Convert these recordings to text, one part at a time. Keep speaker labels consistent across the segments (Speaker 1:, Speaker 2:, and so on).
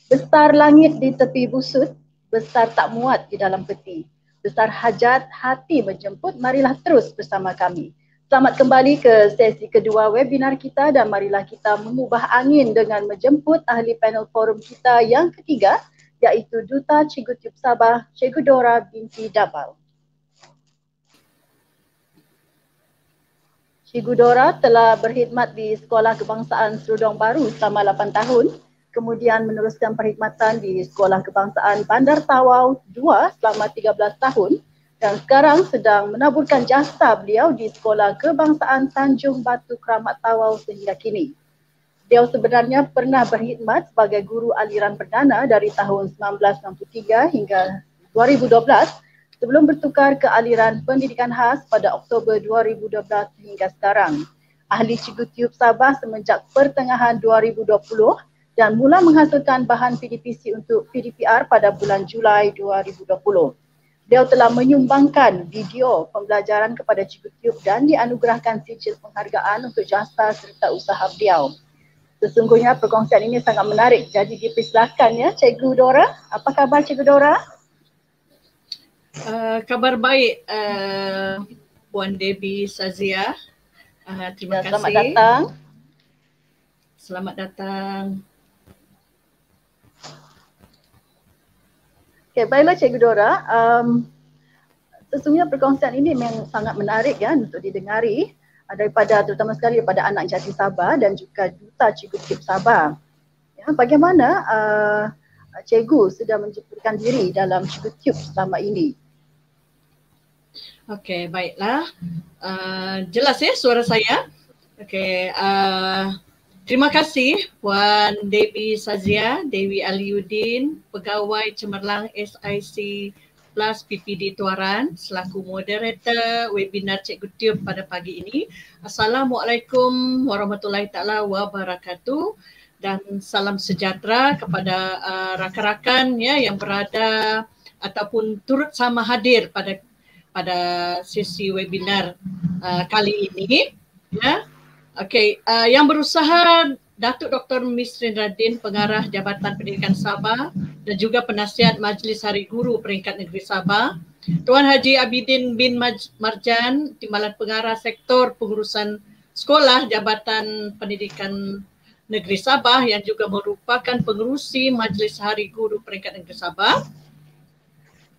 Speaker 1: Besar langit di tepi busut, besar tak muat di dalam peti. Besar hajat hati menjemput, marilah terus bersama kami. Selamat kembali ke sesi kedua webinar kita dan marilah kita mengubah angin dengan menjemput ahli panel forum kita yang ketiga, iaitu Duta Cikgu Tube Sabah, Cikgu Dora binti Dabal. Cikgu Dora telah berkhidmat di Sekolah Kebangsaan Serudong Baru selama 8 tahun, kemudian meneruskan perkhidmatan di Sekolah Kebangsaan Bandar Tawau 2 selama 13 tahun dan sekarang sedang menaburkan jasa beliau di Sekolah Kebangsaan Tanjung Batu Keramat Tawau sehingga kini. Beliau sebenarnya pernah berkhidmat sebagai guru aliran perdana dari tahun 1963 hingga 2012 sebelum bertukar ke aliran pendidikan khas pada Oktober 2012 hingga sekarang. Ahli Cikgu Tube Sabah semenjak pertengahan 2020 dan mula menghasilkan bahan PDPC untuk PDPR pada bulan Julai 2020. Beliau telah menyumbangkan video pembelajaran kepada Cikgu Tube dan dianugerahkan sijil penghargaan untuk jasa serta usaha beliau. Sesungguhnya perkongsian ini sangat menarik, jadi dipersilakan ya Cikgu Dora. Apa khabar Cikgu Dora?
Speaker 2: Kabar baik Puan Debbie Sazia. Terima kasih.
Speaker 1: Selamat datang.
Speaker 2: Selamat datang.
Speaker 1: Okay, baiklah Cikgu Dora. Sesungguhnya perkongsian ini memang sangat menarik ya untuk didengari daripada terutama sekali daripada anak jati Sabah dan juga Duta Cikgu Tube Sabah. Ya, bagaimana Cikgu sudah menjemputkan diri dalam Cikgu Tube selama ini?
Speaker 2: Okey, baiklah. Jelas ya suara saya? Okey, terima kasih Puan Debbie Sazia, Dewi Aliuddin, Pegawai Cemerlang SIC Plus PPD Tuaran selaku moderator webinar Cikgu Tube pada pagi ini. Assalamualaikum warahmatullahi taala wabarakatuh dan salam sejahtera kepada rakan-rakan ya yang berada ataupun turut sama hadir pada sesi webinar kali ini ya. Okey, yang berusaha Datuk Dr. Misrin Radin, Pengarah Jabatan Pendidikan Sabah dan juga Penasihat Majlis Hari Guru Peringkat Negeri Sabah, Tuan Haji Abidin bin Marjan, Timbalan Pengarah Sektor Pengurusan Sekolah Jabatan Pendidikan Negeri Sabah yang juga merupakan pengerusi Majlis Hari Guru Peringkat Negeri Sabah,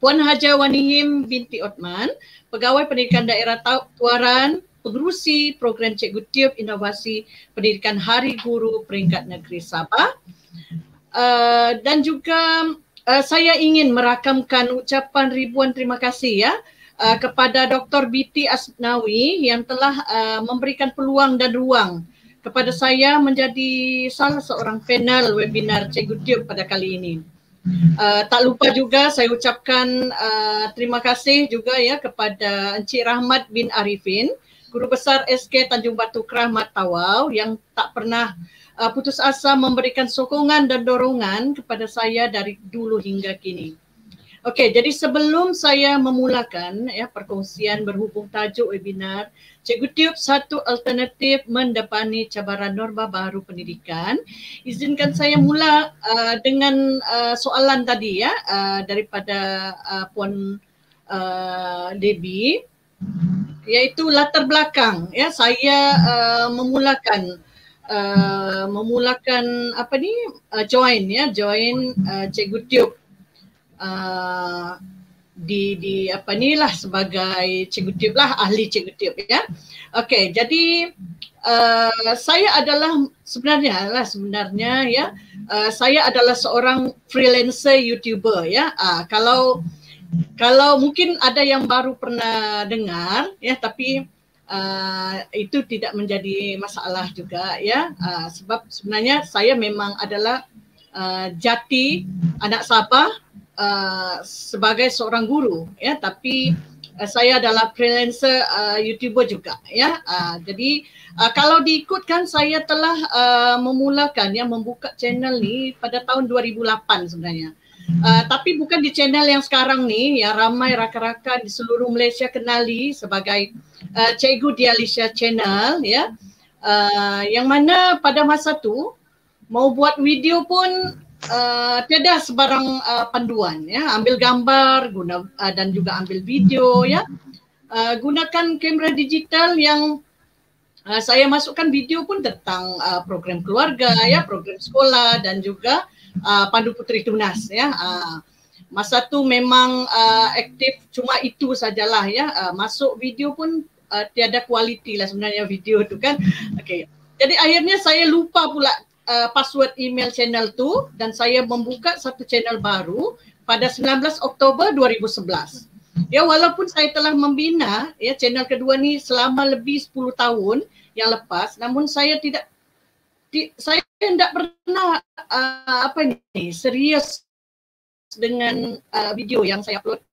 Speaker 2: Puan Haja Wanihim binti Othman, Pegawai Pendidikan Daerah Tuaran, pengerusi program Cikgu Tube Inovasi Pendidikan Hari Guru Peringkat Negeri Sabah. Dan juga saya ingin merakamkan ucapan ribuan terima kasih ya kepada Dr. Biti Asnawi yang telah memberikan peluang dan ruang kepada saya menjadi salah seorang panel webinar Cikgu Tube pada kali ini. Tak lupa juga saya ucapkan terima kasih juga ya kepada Encik Rahmat bin Arifin, Guru Besar SK Tanjung Batu Keramat Tawau yang tak pernah putus asa memberikan sokongan dan dorongan kepada saya dari dulu hingga kini. Okey, jadi sebelum saya memulakan ya perkongsian berhubung tajuk webinar Cikgu Tube Satu Alternatif Mendepani Cabaran Norma Baru Pendidikan, izinkan saya mula dengan soalan tadi ya daripada Puan Debbie, iaitu latar belakang ya saya memulakan join Cikgu Tube di apa ni lah sebagai Cikgu Tube lah, ahli Cikgu Tube ya. Okey, jadi saya adalah sebenarnya ya saya adalah seorang freelancer YouTuber ya. Kalau mungkin ada yang baru pernah dengar ya, tapi itu tidak menjadi masalah juga ya, sebab sebenarnya saya memang adalah jati anak Sabah sebagai seorang guru ya, tapi saya adalah freelancer YouTuber juga ya. Jadi kalau diikutkan saya telah memulakan ya membuka channel ni pada tahun 2008 sebenarnya. Tapi bukan di channel yang sekarang ni yang ramai rakan-rakan di seluruh Malaysia kenali sebagai Cikgu Dialisha Channel ya. Yang mana pada masa tu mau buat video pun tiada sebarang panduan, ya. Ambil gambar, dan juga ambil video, ya. Gunakan kamera digital yang saya masukkan video pun tentang program keluarga, ya, program sekolah dan juga Pandu Puteri Tunas, ya. Masa tu memang aktif cuma itu sajalah, ya. Masuk video pun tiada kualiti lah sebenarnya video tu kan. Okey. Jadi akhirnya saya lupa pula password email channel tu dan saya membuka satu channel baru pada 19 Oktober 2011. Ya, walaupun saya telah membina ya channel kedua ni selama lebih 10 tahun yang lepas, namun saya tidak pernah serius dengan video yang saya upload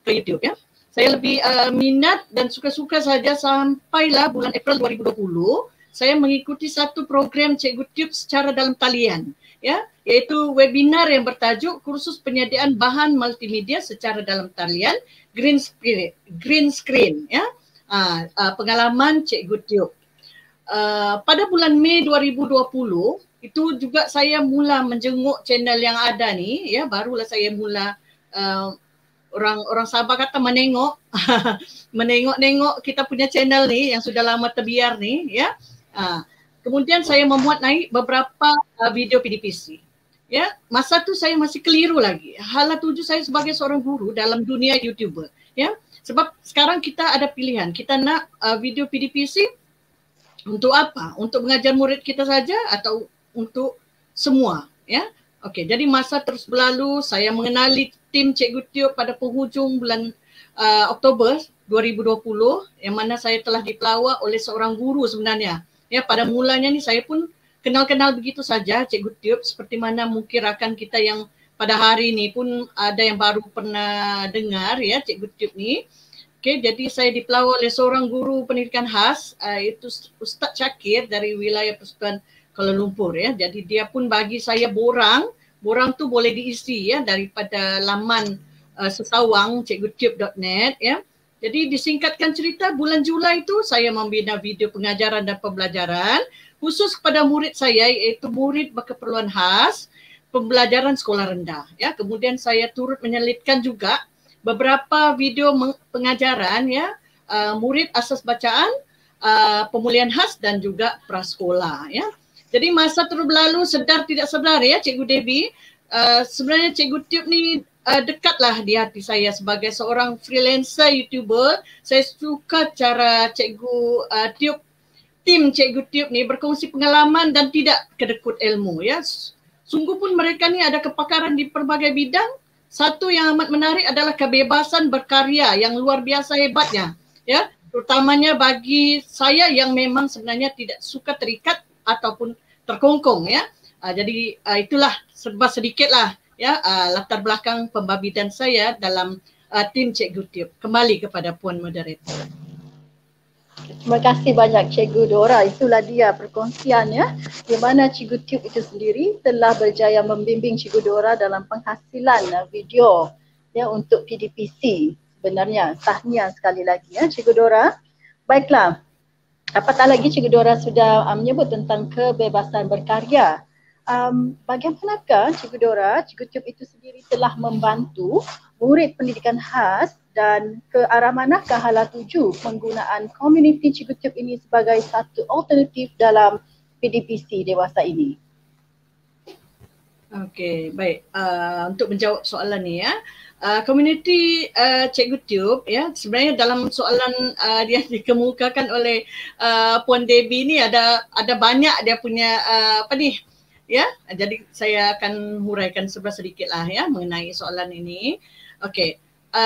Speaker 2: ke YouTube, ya. Saya lebih minat dan suka-suka saja sampailah bulan April 2020 saya mengikuti satu program Cikgu Tube secara dalam talian, ya, iaitu webinar yang bertajuk kursus penyediaan bahan multimedia secara dalam talian green screen, ya. Pengalaman Cikgu Tube. Pada bulan Mei 2020 itu juga saya mula menjenguk channel yang ada ni, ya. Barulah saya mula orang Sabah kata menengok menengok kita punya channel ni yang sudah lama terbiar ni, ya. Kemudian saya memuat naik beberapa video PDPC. Ya, masa tu saya masih keliru lagi. Hala tuju saya sebagai seorang guru dalam dunia YouTuber, ya. Sebab sekarang kita ada pilihan. Kita nak video PDPC untuk apa? Untuk mengajar murid kita saja atau untuk semua, ya. Okey, jadi masa terus berlalu, saya mengenali tim Cikgu Tube pada penghujung bulan Oktober 2020 yang mana saya telah dipelawak oleh seorang guru sebenarnya. Ya, pada mulanya ni saya pun kenal-kenal begitu saja Cikgu Tube, seperti mana mungkin rakan kita yang pada hari ni pun ada yang baru pernah dengar, ya, Cikgu Tube ni. Okey, jadi saya dipelawak oleh seorang guru pendidikan khas, iaitu Ustaz Syakir dari wilayah Persekutuan Kuala Lumpur, ya. Jadi dia pun bagi saya borang tu boleh diisi, ya, daripada laman sesawang cikgutube.net, ya. Jadi disingkatkan cerita, bulan Julai itu saya membina video pengajaran dan pembelajaran khusus kepada murid saya, iaitu murid berkeperluan khas pembelajaran sekolah rendah, ya. Kemudian saya turut menyelitkan juga beberapa video pengajaran, ya, murid asas bacaan, pemulihan khas dan juga prasekolah, ya. Jadi masa terus berlalu, sedar tidak sedar, ya, Cikgu Debbie, sebenarnya Cikgu Tube ni dekatlah di hati saya sebagai seorang freelancer YouTuber. Saya suka cara Cikgu Tube, tim Cikgu Tube ni berkongsi pengalaman dan tidak kedekut ilmu, ya. Sungguh pun mereka ni ada kepakaran di pelbagai bidang. Satu yang amat menarik adalah kebebasan berkarya yang luar biasa hebatnya, ya. Terutamanya bagi saya yang memang sebenarnya tidak suka terikat ataupun terkongkong, ya. Jadi itulah serba sedikitlah, ya, latar belakang pembabitan saya dalam tim Cikgu Tube. Kembali kepada Puan Moderator.
Speaker 1: Terima kasih banyak Cikgu Dora. Itulah dia perkongsiannya di mana Cikgu Tube itu sendiri telah berjaya membimbing Cikgu Dora dalam penghasilan video, ya, untuk PDPC. Sebenarnya tahniah sekali lagi, ya, Cikgu Dora. Baiklah. Apatah lagi Cikgu Dora sudah menyebut tentang kebebasan berkarya. Bagaimanakah Cikgu Dora, Cikgu Tube itu sendiri telah membantu murid pendidikan khas dan ke arah manakah hala tuju penggunaan komuniti Cikgu Tube ini sebagai satu alternatif dalam PDPC dewasa ini?
Speaker 2: Okey, baik. Untuk menjawab soalan ni, ya, komuniti Cikgu Tube, ya, sebenarnya dalam soalan yang dikemukakan oleh Puan Debbie ni ada banyak dia punya ya. Jadi saya akan huraikan sedikitlah, ya, mengenai soalan ini. Okey.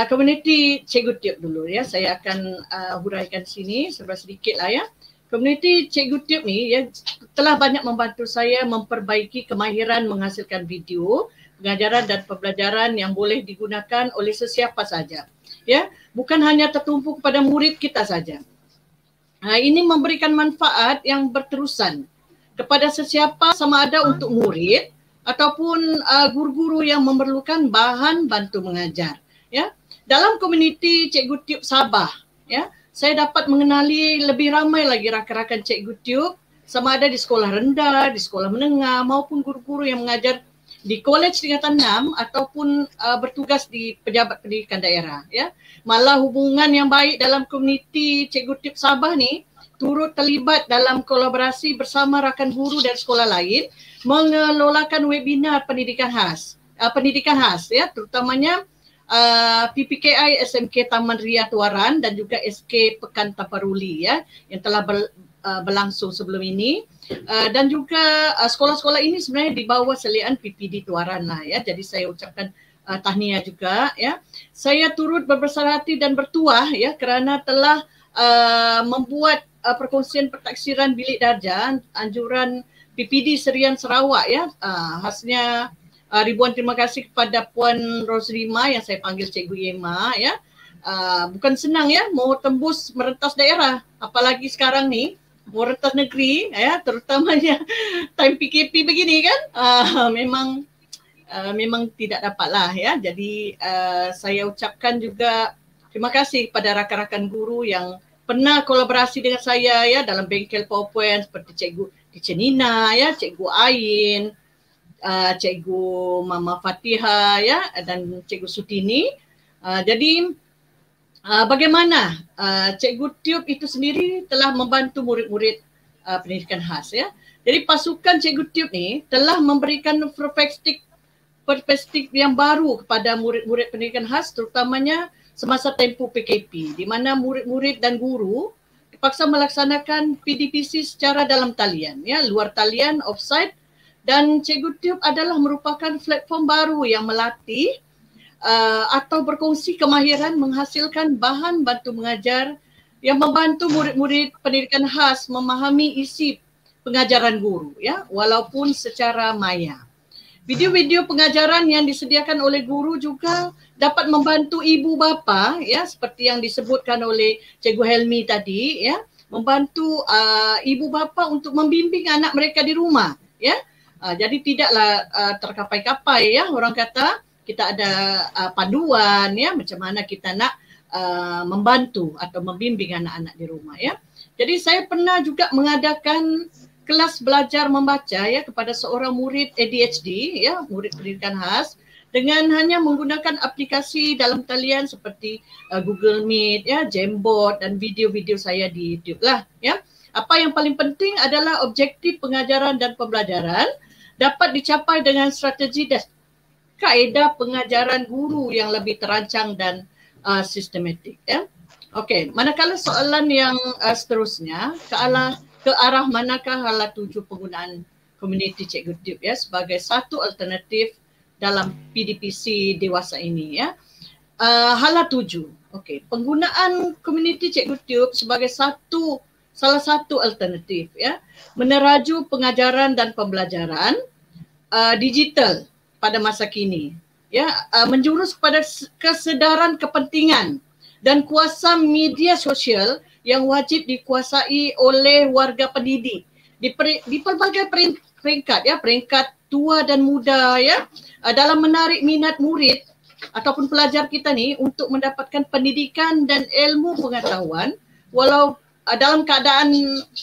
Speaker 2: Komuniti Cikgu Tube dulu, ya. Saya akan huraikan sini sedikitlah, ya. Komuniti Cikgu Tube ni, ya, telah banyak membantu saya memperbaiki kemahiran menghasilkan video pengajaran dan pembelajaran yang boleh digunakan oleh sesiapa saja, ya. Bukan hanya tertumpu kepada murid kita saja. Ini memberikan manfaat yang berterusan kepada sesiapa, sama ada untuk murid ataupun guru-guru yang memerlukan bahan bantu mengajar, ya. Dalam komuniti Cikgu Tube Sabah, ya, saya dapat mengenali lebih ramai lagi rakan-rakan Cikgu Tube sama ada di sekolah rendah, di sekolah menengah maupun guru-guru yang mengajar di kolej tingkatan 6 ataupun bertugas di pejabat pendidikan daerah, ya. Malah hubungan yang baik dalam komuniti Cikgu Tiup Sabah ni turut terlibat dalam kolaborasi bersama rakan guru dari sekolah lain mengelolakan webinar pendidikan khas ya, terutamanya PPKI SMK Taman Ria Tuaran dan juga SK Pekan Taparuli ya yang telah berlangsung sebelum ini. Dan juga sekolah-sekolah ini sebenarnya di bawah selian PPD Tuaran lah ya. Jadi saya ucapkan tahniah juga ya. Saya turut berbesar hati dan bertuah ya kerana telah membuat perkongsian pertaksiran bilik darjah anjuran PPD Serian Sarawak ya. Khasnya ribuan terima kasih kepada Puan Rosrima yang saya panggil Cikgu Yema ya. Bukan senang ya mau tembus merentas daerah, apalagi sekarang ni mau rentas negeri ya, terutamanya time PKP begini kan, memang tidak dapatlah ya. Jadi saya ucapkan juga terima kasih kepada rakan-rakan guru yang pernah kolaborasi dengan saya ya dalam bengkel PowerPoint seperti Cikgu Teacher Nina ya, Cikgu Ain, Cikgu Mama Fatihah ya dan Cikgu Sutini. Jadi bagaimana Cikgu Tiup itu sendiri telah membantu murid-murid pendidikan khas ya. Jadi pasukan Cikgu Tiup ni telah memberikan perspektif yang baru kepada murid-murid pendidikan khas terutamanya semasa tempoh PKP di mana murid-murid dan guru dipaksa melaksanakan PDPC secara dalam talian ya, luar talian, offsite, dan Cikgu Tiup adalah merupakan platform baru yang melatih atau berkongsi kemahiran menghasilkan bahan bantu mengajar yang membantu murid-murid pendidikan khas memahami isi pengajaran guru ya walaupun secara maya. Video-video pengajaran yang disediakan oleh guru juga dapat membantu ibu bapa ya seperti yang disebutkan oleh Cikgu Helmi tadi ya, membantu ibu bapa untuk membimbing anak mereka di rumah ya. Jadi tidaklah terkapai-kapai ya, orang kata kita ada panduan ya macam mana kita nak membantu atau membimbing anak-anak di rumah ya. Jadi saya pernah juga mengadakan kelas belajar membaca ya kepada seorang murid ADHD ya, murid pendidikan khas dengan hanya menggunakan aplikasi dalam talian seperti Google Meet ya, Jamboard dan video-video saya di YouTube lah ya. Apa yang paling penting adalah objektif pengajaran dan pembelajaran dapat dicapai dengan strategi dan kaedah pengajaran guru yang lebih terancang dan sistematik ya. Okey, manakala soalan yang seterusnya ke arah manakah hala tuju penggunaan komuniti Cikgu Tiup ya sebagai satu alternatif dalam PDPC dewasa ini ya. Hala tuju. Okey, penggunaan komuniti Cikgu Tiup sebagai salah satu alternatif ya meneraju pengajaran dan pembelajaran digital pada masa kini ya, menjurus kepada kesedaran kepentingan dan kuasa media sosial yang wajib dikuasai oleh warga pendidik di pelbagai peringkat ya, peringkat tua dan muda ya, dalam menarik minat murid ataupun pelajar kita ni untuk mendapatkan pendidikan dan ilmu pengetahuan walau dalam keadaan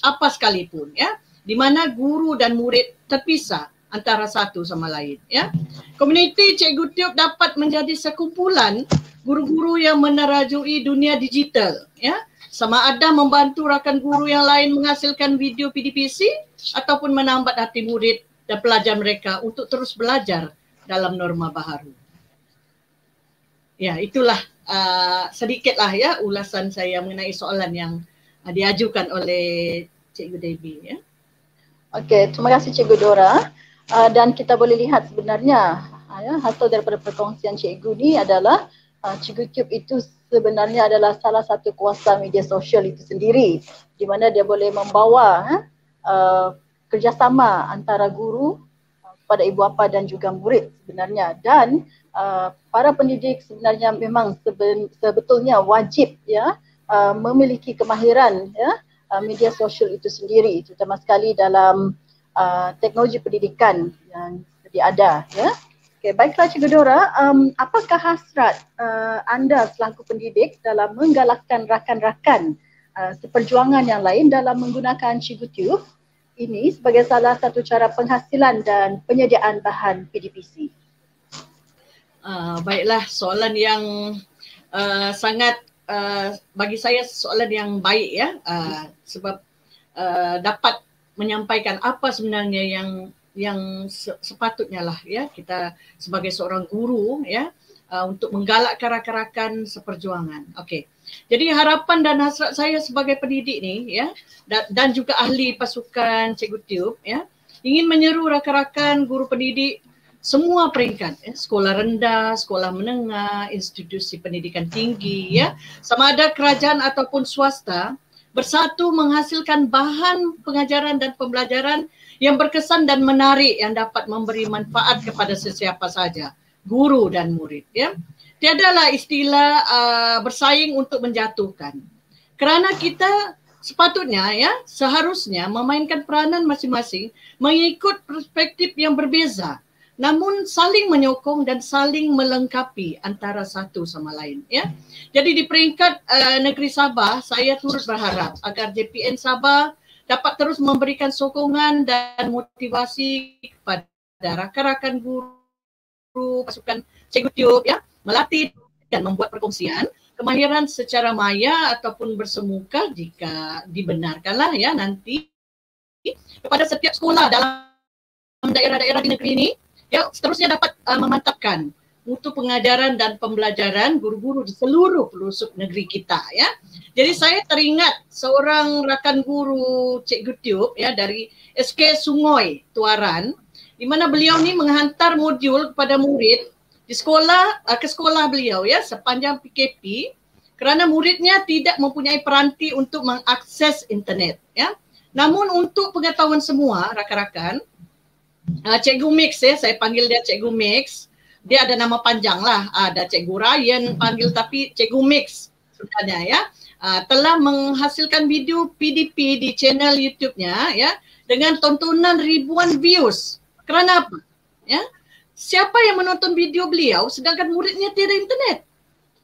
Speaker 2: apa sekalipun ya, di mana guru dan murid terpisah antara satu sama lain ya. Komuniti Cikgu Tiup dapat menjadi sekumpulan guru-guru yang menerajui dunia digital ya, sama ada membantu rakan guru yang lain menghasilkan video PDPC ataupun menambat hati murid dan pelajar mereka untuk terus belajar dalam norma baharu. Ya, itulah sedikitlah ya ulasan saya mengenai soalan yang diajukan oleh Cikgu Debbie ya.
Speaker 1: Okey, terima kasih Cikgu Dora. Dan kita boleh lihat sebenarnya hasil daripada perkongsian cikgu ni adalah Cikgu Tiup itu sebenarnya adalah salah satu kuasa media sosial itu sendiri di mana dia boleh membawa kerjasama antara guru pada ibu bapa dan juga murid sebenarnya, dan para pendidik sebenarnya memang sebetulnya wajib ya memiliki kemahiran ya media sosial itu sendiri, terutama sekali dalam teknologi pendidikan yang sedia ada ya. Okay, baiklah Cikgu Dora, apakah hasrat anda selaku pendidik dalam menggalakkan rakan-rakan seperjuangan yang lain dalam menggunakan Cikgu Tiup ini sebagai salah satu cara penghasilan dan penyediaan bahan PDPC?
Speaker 2: Baiklah, soalan yang sangat bagi saya soalan yang baik ya, sebab dapat menyampaikan apa sebenarnya yang sepatutnya lah ya kita sebagai seorang guru ya, untuk menggalakkan rakan-rakan seperjuangan. Okey. Jadi harapan dan hasrat saya sebagai pendidik ni ya, dan juga ahli pasukan Cikgu Tiup ya, ingin menyeru rakan-rakan guru pendidik semua peringkat ya, sekolah rendah, sekolah menengah, institusi pendidikan tinggi ya, sama ada kerajaan ataupun swasta, bersatu menghasilkan bahan pengajaran dan pembelajaran yang berkesan dan menarik yang dapat memberi manfaat kepada sesiapa saja, guru dan murid ya. Tiadalah istilah bersaing untuk menjatuhkan. Kerana kita sepatutnya ya, seharusnya memainkan peranan masing-masing mengikut perspektif yang berbeza, namun saling menyokong dan saling melengkapi antara satu sama lain ya. Jadi di peringkat negeri Sabah, saya turut berharap agar JPN Sabah dapat terus memberikan sokongan dan motivasi kepada rakan-rakan guru pasukan Cikgu Tiup ya, melatih dan membuat perkongsian kemahiran secara maya ataupun bersemuka jika dibenarkanlah ya nanti kepada setiap sekolah dalam daerah-daerah di negeri ini ya, seterusnya dapat memantapkan mutu pengajaran dan pembelajaran guru-guru di seluruh pelosok negeri kita ya. Jadi saya teringat seorang rakan guru Cikgu Tiup ya dari SK Sungoy Tuaran, di mana beliau ni menghantar modul kepada murid di sekolah ke sekolah beliau ya sepanjang PKP kerana muridnya tidak mempunyai peranti untuk mengakses internet ya. Namun untuk pengetahuan semua rakan-rakan, Cikgu Mix ya, saya panggil dia Cikgu Mix. Dia ada nama panjang lah, ada Cikgu Ryan panggil tapi Cikgu Mix sebenarnya ya. Telah menghasilkan video PDP di channel YouTube-nya ya dengan tontonan ribuan views. Kerana apa? Ya. Siapa yang menonton video beliau sedangkan muridnya tiada internet?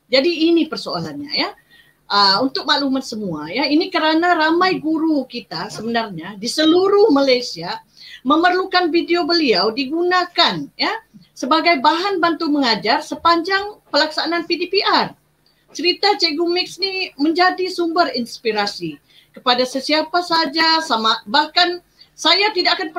Speaker 2: Jadi ini persoalannya ya. Untuk maklumat semua ya, ini kerana ramai guru kita sebenarnya di seluruh Malaysia memerlukan video beliau digunakan ya sebagai bahan bantu mengajar sepanjang pelaksanaan PDPR. Cerita Cikgu Mix ni menjadi sumber inspirasi kepada sesiapa saja, sama bahkan saya tidak akan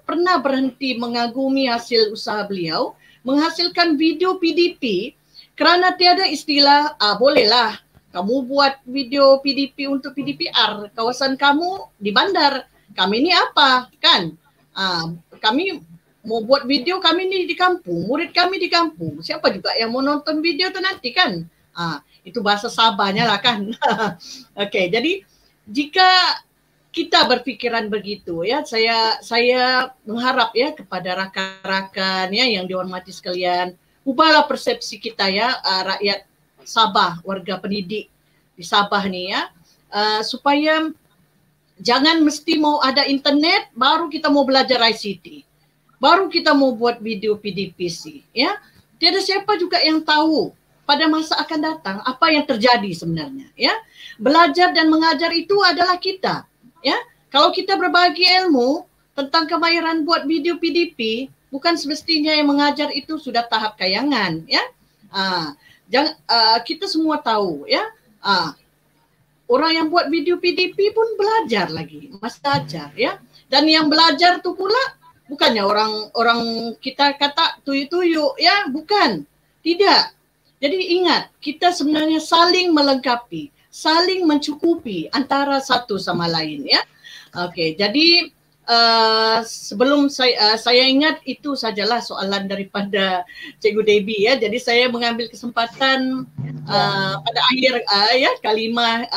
Speaker 2: pernah berhenti mengagumi hasil usaha beliau menghasilkan video PDP kerana tiada istilah bolehlah kamu buat video PDP untuk PDPR, kawasan kamu di bandar, kami ni apa kan? Kami mau buat video, kami ni di kampung, murid kami di kampung. Siapa juga yang mau nonton video tu nanti kan? Itu bahasa Sabahnya lah kan. Okey, jadi jika kita berfikiran begitu ya, saya mengharap ya kepada rakan-rakan ya yang dihormati sekalian, ubahlah persepsi kita ya, rakyat Sabah, warga pendidik di Sabah ni ya, supaya jangan mesti mau ada internet baru kita mau belajar ICT, baru kita mau buat video PDPC ya. Tiada siapa juga yang tahu pada masa akan datang apa yang terjadi sebenarnya ya. Belajar dan mengajar itu adalah kita ya. Kalau kita berbagi ilmu tentang kemahiran buat video PDP, bukan semestinya yang mengajar itu sudah tahap kayangan ya. Kita semua tahu ya, orang yang buat video PDP pun belajar lagi, masih ajar ya. Dan yang belajar tu pula bukannya orang kita kata tuyu-tuyu ya, bukan. Tidak. Jadi ingat, kita sebenarnya saling melengkapi, saling mencukupi antara satu sama lain ya. Okey, jadi sebelum saya ingat itu sajalah soalan daripada Cikgu Debbie ya. Jadi saya mengambil kesempatan pada akhir ya kalimah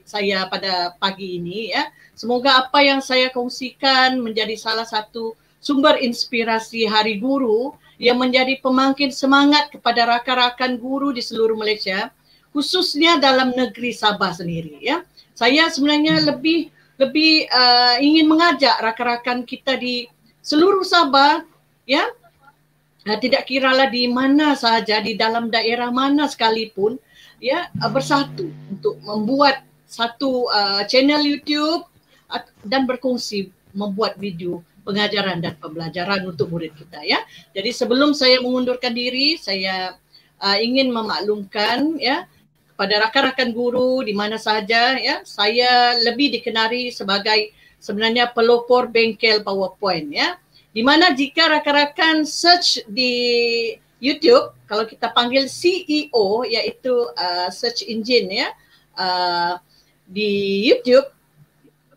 Speaker 2: saya pada pagi ini ya. Semoga apa yang saya kongsikan menjadi salah satu sumber inspirasi Hari Guru yang menjadi pemangkin semangat kepada rakan-rakan guru di seluruh Malaysia, khususnya dalam negeri Sabah sendiri ya. Saya sebenarnya lebih ingin mengajak rakan-rakan kita di seluruh Sabah ya, tidak kiralah di mana sahaja, di dalam daerah mana sekalipun ya, bersatu untuk membuat satu channel YouTube dan berkongsi membuat video pengajaran dan pembelajaran untuk murid kita ya. Jadi sebelum saya mengundurkan diri, saya ingin memaklumkan ya kepada rakan-rakan guru di mana sahaja ya, saya lebih dikenali sebagai sebenarnya pelopor bengkel PowerPoint ya. Di mana jika rakan-rakan search di YouTube, kalau kita panggil CEO iaitu search engine ya, di YouTube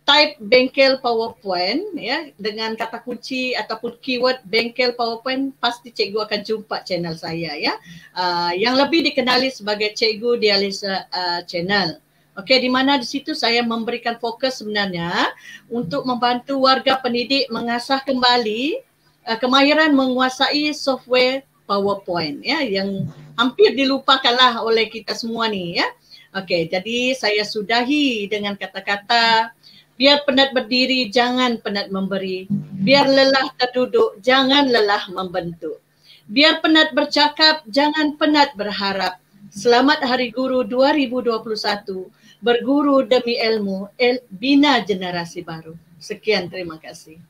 Speaker 2: type bengkel PowerPoint ya dengan kata kunci ataupun keyword bengkel PowerPoint, pasti cikgu akan jumpa channel saya ya. Yang lebih dikenali sebagai Cikgu Dialisa channel. Okey, di mana di situ saya memberikan fokus sebenarnya untuk membantu warga pendidik mengasah kembali kemahiran menguasai software PowerPoint ya yang hampir dilupakanlah oleh kita semua ni ya. Okey, jadi saya sudahi dengan kata-kata, biar penat berdiri, jangan penat memberi. Biar lelah terduduk, jangan lelah membentuk. Biar penat bercakap, jangan penat berharap. Selamat Hari Guru 2021. Berguru demi ilmu, bina generasi baru. Sekian, terima kasih.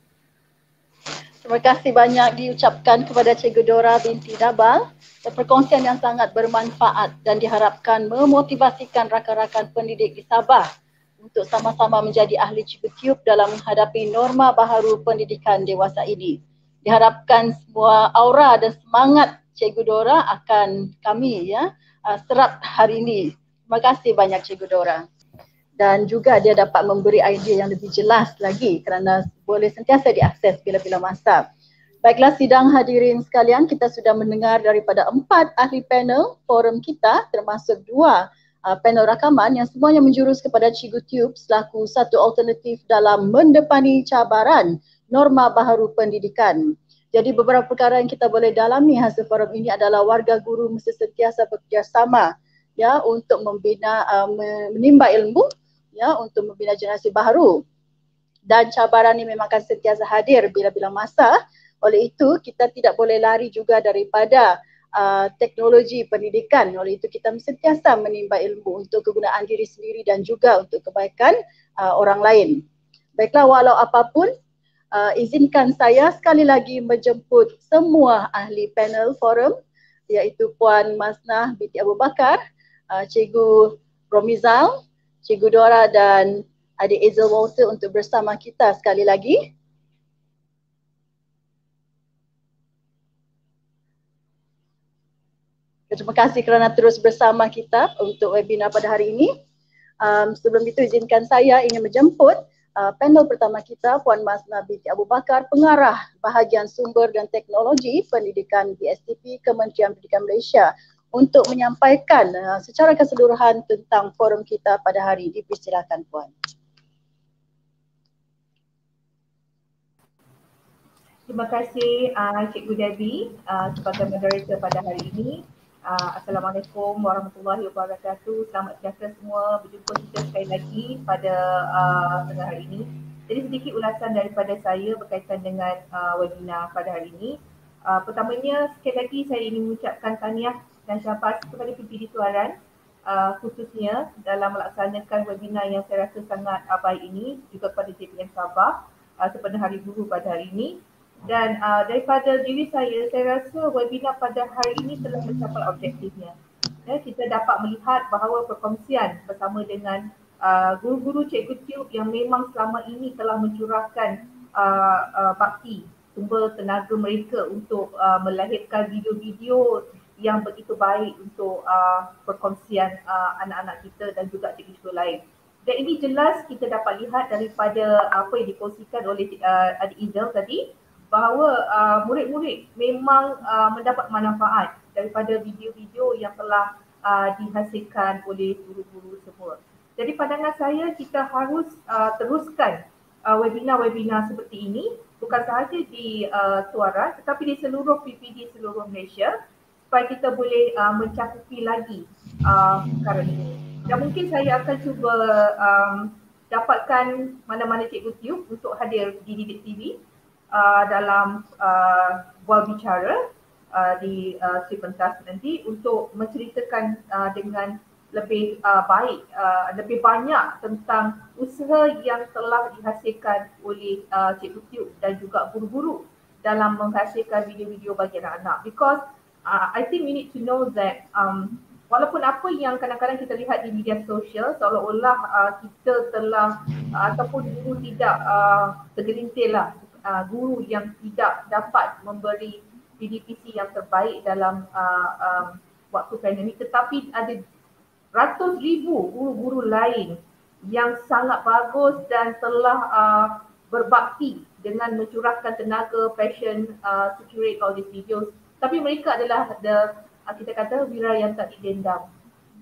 Speaker 1: Terima kasih banyak diucapkan kepada Cikgu Dora binti Nabal dan perkongsian yang sangat bermanfaat dan diharapkan memotivasikan rakan-rakan pendidik di Sabah untuk sama-sama menjadi ahli Cikgu dalam menghadapi norma baharu pendidikan dewasa ini. Diharapkan semua aura dan semangat Cikgu Dora akan kami serap hari ini. Terima kasih banyak Cikgu Dora. Dan juga dia dapat memberi idea yang lebih jelas lagi kerana boleh sentiasa diakses bila-bila masa. Baiklah sidang hadirin sekalian, kita sudah mendengar daripada 4 ahli panel forum kita termasuk 2 panel rakaman yang semuanya menjurus kepada Cikgu Tube selaku satu alternatif dalam mendepani cabaran norma baharu pendidikan. Jadi beberapa perkara yang kita boleh dalami hasil forum ini adalah warga guru mesti sentiasa bekerjasama ya untuk membina menimba ilmu ya untuk membina generasi baru, dan cabaran ini memang akan sentiasa hadir bila-bila masa. Oleh itu kita tidak boleh lari juga daripada teknologi pendidikan. Oleh itu kita sentiasa menimba ilmu untuk kegunaan diri sendiri dan juga untuk kebaikan orang lain. Baiklah, walau apapun izinkan saya sekali lagi menjemput semua ahli panel forum iaitu Puan Masnah binti Abu Bakar, Cikgu Romizal, Cikgu Dora dan adik Hazel Walter untuk bersama kita sekali lagi. Terima kasih kerana terus bersama kita untuk webinar pada hari ini. Sebelum itu izinkan saya ingin menjemput panel pertama kita, Puan Masnah binti Abu Bakar, Pengarah Bahagian Sumber dan Teknologi Pendidikan BSTP Kementerian Pendidikan Malaysia, untuk menyampaikan secara keseluruhan tentang forum kita pada hari ini. Dipersilakan Puan.
Speaker 3: Terima kasih Cikgu Debbie sebagai moderator pada hari ini. Assalamualaikum warahmatullahi wabarakatuh. Selamat sejahtera semua. Berjumpa kita sekali lagi pada tengah hari ini. Jadi sedikit ulasan daripada saya berkaitan dengan webinar pada hari ini. Pertamanya sekali lagi saya ingin mengucapkan tahniah dan syabas kepada PPD Tuaran khususnya dalam melaksanakan webinar yang saya rasa sangat baik ini, juga kepada JPM Sabah sepenuh Hari Guru pada hari ini. Dan daripada diri saya rasa webinar pada hari ini telah mencapai objektifnya. Kita dapat melihat bahawa perkongsian bersama dengan guru-guru Cikgu Tube yang memang selama ini telah mencurahkan bakti sumber tenaga mereka untuk melahirkan video-video yang begitu baik untuk perkongsian anak-anak kita dan juga cikgu-cikgu lain. Dan ini jelas kita dapat lihat daripada apa yang dikongsikan oleh Adik Izel tadi, bahawa murid-murid memang mendapat manfaat daripada video-video yang telah dihasilkan oleh guru-guru semua. Jadi pandangan saya kita harus teruskan webinar-webinar seperti ini, bukan sahaja di Tuara tetapi di seluruh PPD seluruh Malaysia, supaya kita boleh mencakupi lagi perkara ini. Dan mungkin saya akan cuba dapatkan mana-mana Cikgu Tube untuk hadir di Didik TV dalam bual bicara di Sri Pentas nanti untuk menceritakan dengan lebih baik, lebih banyak tentang usaha yang telah dihasilkan oleh Cikgu Tube dan juga guru-guru dalam menghasilkan video-video bagi anak-anak. Because I think we need to know that walaupun apa yang kadang-kadang kita lihat di media sosial seolah-olah kita telah ataupun guru tidak tergelintir lah, guru yang tidak dapat memberi PDPC yang terbaik dalam waktu pandemik, tetapi ada ratus ribu guru-guru lain yang sangat bagus dan telah berbakti dengan mencurahkan tenaga, passion to curate all these videos. Tapi mereka adalah kita kata wira yang tak didendam,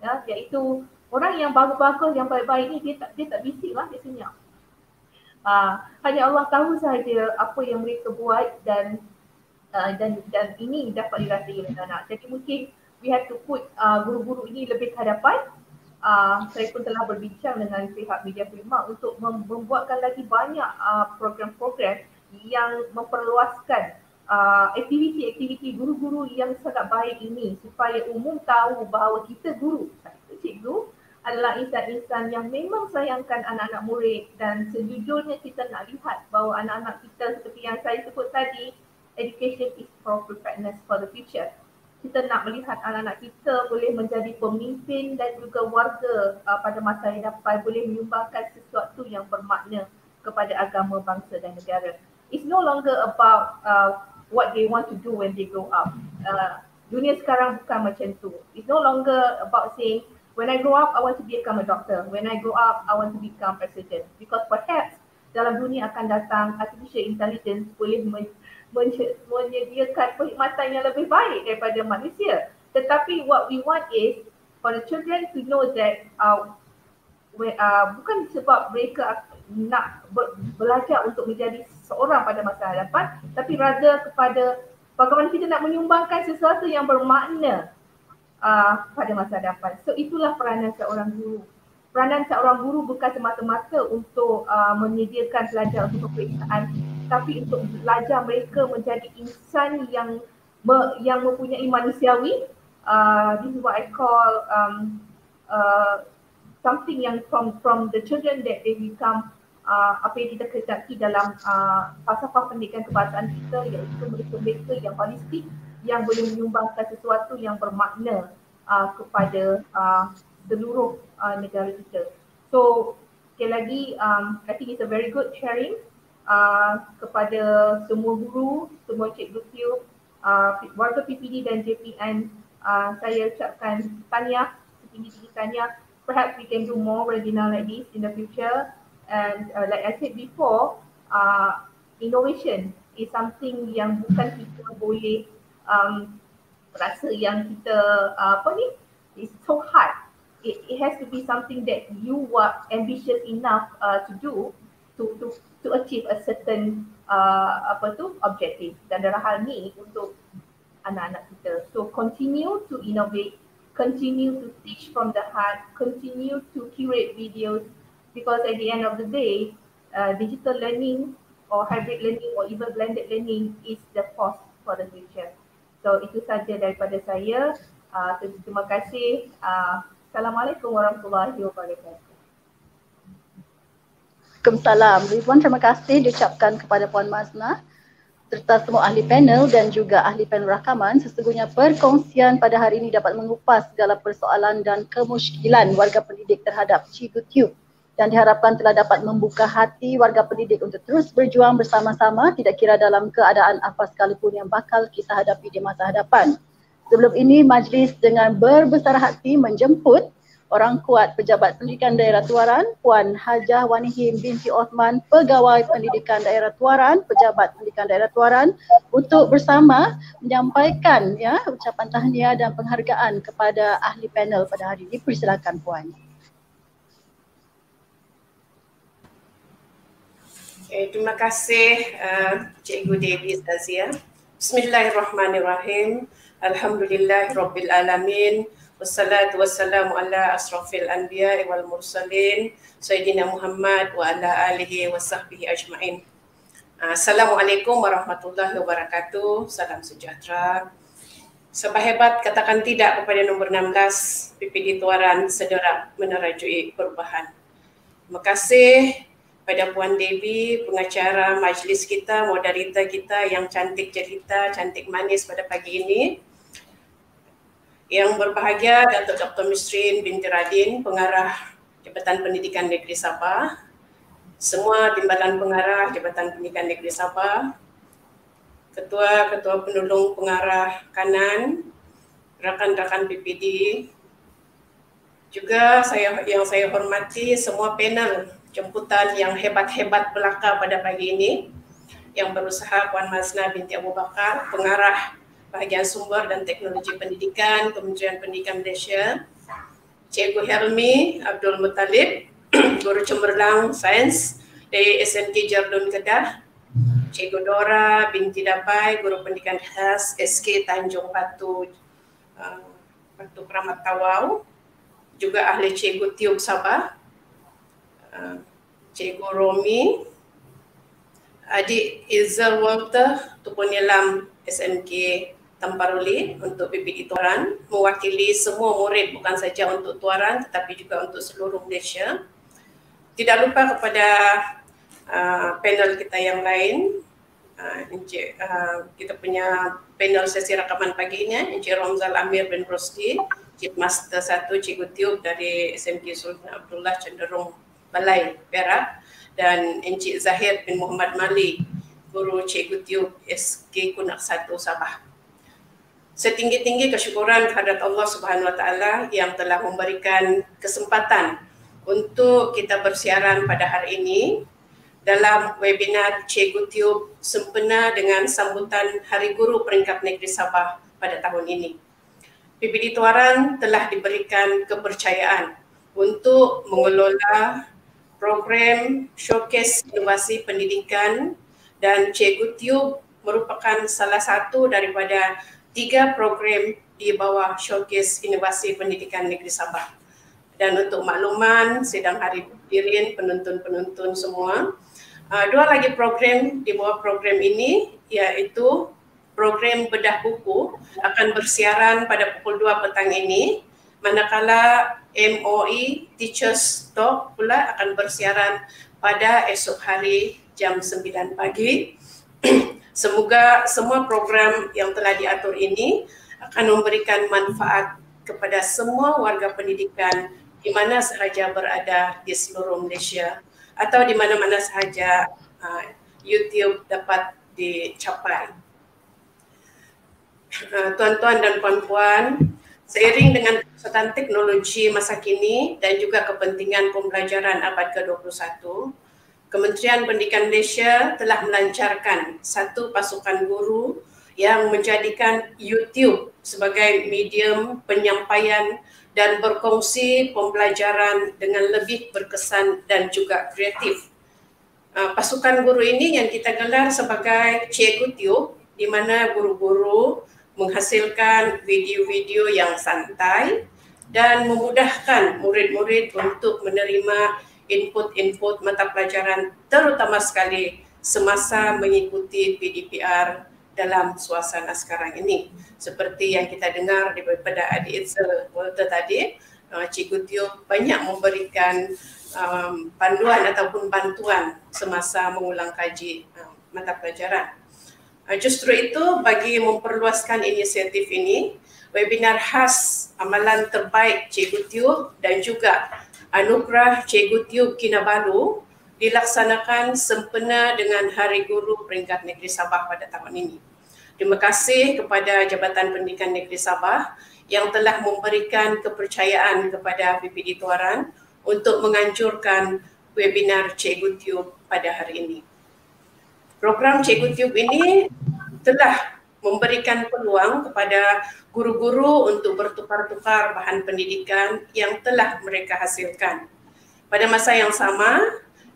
Speaker 3: ya, iaitu orang yang bagus-bagus, yang baik-baik ni dia tak bisik lah, dia senyap. Hanya Allah tahu sahaja apa yang mereka buat dan ini dapat dirasai oleh anak. Jadi mungkin we have to put guru-guru ini lebih ke hadapan. Saya pun telah berbincang dengan pihak Media Prima untuk membuatkan lagi banyak program-program yang memperluaskan aktiviti-aktiviti guru-guru yang sangat baik ini supaya umum tahu bahawa kita guru, cikgu adalah insan-insan yang memang sayangkan anak-anak murid, dan sejujurnya kita nak lihat bahawa anak-anak kita seperti yang saya sebut tadi, education is for preparedness for the future. Kita nak melihat anak-anak kita boleh menjadi pemimpin dan juga warga pada masa yang dapat, boleh menyumbangkan sesuatu yang bermakna kepada agama, bangsa dan negara. It's no longer about what they want to do when they grow up. Dunia sekarang bukan macam tu. It's no longer about saying, when I grow up, I want to become a doctor. When I grow up, I want to become president. Because perhaps dalam dunia akan datang, artificial intelligence boleh menyediakan perkhidmatan yang lebih baik daripada manusia. Tetapi what we want is for the children to know that bukan sebab mereka nak belajar untuk menjadi seorang pada masa hadapan, tapi rather kepada bagaimana kita nak menyumbangkan sesuatu yang bermakna pada masa hadapan. So itulah peranan seorang guru. Peranan seorang guru bukan semata-mata untuk menyediakan pelajar untuk peperiksaan, tapi untuk belajar mereka menjadi insan yang mempunyai manusiawi. This is what I call something yang from the children that they become apa yang kita kehendaki dalam falsafah pendidikan kebangsaan kita, iaitu mereka yang holistik, yang boleh menyumbangkan sesuatu yang bermakna kepada seluruh negara kita. So sekali lagi, I think it's a very good sharing kepada semua guru, semua cikgu Tube, warga PPD dan JPN. Saya ucapkan tahniah, setinggi-tinggi tahniah. Perhaps we can do more webinar like this in the future. And like I said before, innovation is something yang bukan kita boleh rasa yang kita it's so hard. It has to be something that you are ambitious enough to do to achieve a certain objective. Dan dalam hal ni untuk anak-anak kita. So continue to innovate, continue to teach from the heart, continue to curate videos, because at the end of the day, digital learning or hybrid learning or even blended learning is the force for the future. So itu saja daripada saya. Terima kasih. Assalamualaikum warahmatullahi wabarakatuh.
Speaker 1: Waalaikumsalam. Ribuan terima kasih diucapkan kepada Puan Mazna serta semua ahli panel dan juga ahli panel rakaman. Sesungguhnya perkongsian pada hari ini dapat mengupas segala persoalan dan kemusykilan warga pendidik terhadap Cikgu Tube, dan diharapkan telah dapat membuka hati warga pendidik untuk terus berjuang bersama-sama, tidak kira dalam keadaan apa sekalipun yang bakal kita hadapi di masa hadapan. Sebelum ini, majlis dengan berbesar hati menjemput orang kuat Pejabat Pendidikan Daerah Tuaran, Puan Hajah Wanihim binti Osman, Pegawai Pendidikan Daerah Tuaran, Pejabat Pendidikan Daerah Tuaran, untuk bersama menyampaikan ucapan tahniah dan penghargaan kepada ahli panel pada hari ini. Persilakan Puan.
Speaker 4: Terima kasih Cikgu Devi Sazia. Bismillahirrahmanirrahim. Alhamdulillahirabbil alamin. Wassalatu wassalamu ala asrafil anbiya wal mursalin Sayyidina Muhammad wa ala alihi wa sahbihi ajma'in. Assalamualaikum warahmatullahi wabarakatuh. Salam sejahtera. Sebahebat katakan tidak kepada nombor 16 PPD Tuaran sederap menerajui perubahan. Terima kasih pada Puan Devi, pengacara majlis kita, moderator kita yang cantik cerita, cantik manis pada pagi ini. Yang berbahagia Datuk Dr. Misrin binti Radin, pengarah Jabatan Pendidikan Negeri Sabah, semua timbalan pengarah Jabatan Pendidikan Negeri Sabah, ketua-ketua penolong pengarah kanan, rakan-rakan PPD, juga yang saya hormati semua panel jemputan yang hebat-hebat belaka pada pagi ini, yang berusaha Puan Mazna binti Abu Bakar, pengarah Bahagian Sumber dan Teknologi Pendidikan, Kementerian Pendidikan Malaysia, Cikgu Helmi Abdul Muttalib, Guru Cemerlang Sains dari SMK Jardun Kedah, Cikgu Dora binti Dabai, Guru Pendidikan Khas SK Tanjung Batu, Batu Keramat Tawau, juga ahli Cikgu Tiub Sabah, Cikgu Romi, adik Izzal Walter Tupunilam SMK Tamparuli untuk PPD Tuaran, mewakili semua murid bukan saja untuk Tuaran tetapi juga untuk seluruh Malaysia. Tidak lupa kepada panel kita yang lain, kita punya panel sesi rakaman pagi ini, Encik Romzal Amir bin Rosdi, Chief Master 1 Cikgu Tiub dari SMK Sultan Abdullah Cenderung Balai Perak, dan Encik Zahir bin Muhammad Mali, Guru Cikgu Tiub SK Kunak 1 Sabah. Setinggi-tinggi kesyukuran kehadrat Allah Subhanahu Wa Taala yang telah memberikan kesempatan untuk kita bersiaran pada hari ini dalam webinar Cikgu Tiub sempena dengan sambutan Hari Guru Peringkat Negeri Sabah pada tahun ini. PPD Tuaran telah diberikan kepercayaan untuk mengelola program Showcase Inovasi Pendidikan, dan Cikgu Tiub merupakan salah satu daripada 3 program di bawah Showcase Inovasi Pendidikan Negeri Sabah. Dan untuk makluman, sidang hadirin, penonton-penonton semua, 2 lagi program di bawah program ini, iaitu program bedah buku akan bersiaran pada pukul 2 petang ini, manakala MOE Teachers Talk pula akan bersiaran pada esok hari jam 9 pagi. Semoga semua program yang telah diatur ini akan memberikan manfaat kepada semua warga pendidikan di mana sahaja berada di seluruh Malaysia atau di mana-mana sahaja YouTube dapat dicapai. Tuan-tuan dan puan-puan, seiring dengan kekuatan teknologi masa kini dan juga kepentingan pembelajaran abad ke-21, Kementerian Pendidikan Malaysia telah melancarkan satu pasukan guru yang menjadikan YouTube sebagai medium penyampaian dan berkongsi pembelajaran dengan lebih berkesan dan juga kreatif. Pasukan guru ini yang kita gelar sebagai Cikgu Tiub, di mana guru-guru menghasilkan video-video yang santai dan memudahkan murid-murid untuk menerima input-input mata pelajaran, terutama sekali semasa mengikuti PDPR dalam suasana sekarang ini. Seperti yang kita dengar daripada adik Izzal Walter tadi, Cikgu Tiub banyak memberikan panduan ataupun bantuan semasa mengulang kaji mata pelajaran. Justru itu, bagi memperluaskan inisiatif ini, webinar khas amalan terbaik Cikgu Tiub dan juga Anugerah Cikgu Tiub Kinabalu dilaksanakan sempena dengan Hari Guru Peringkat Negeri Sabah pada tahun ini. Terima kasih kepada Jabatan Pendidikan Negeri Sabah yang telah memberikan kepercayaan kepada PPD Tuaran untuk menganjurkan webinar Cikgu Tiub pada hari ini. Program Cikgu Tiub ini telah memberikan peluang kepada guru-guru untuk bertukar-tukar bahan pendidikan yang telah mereka hasilkan. Pada masa yang sama,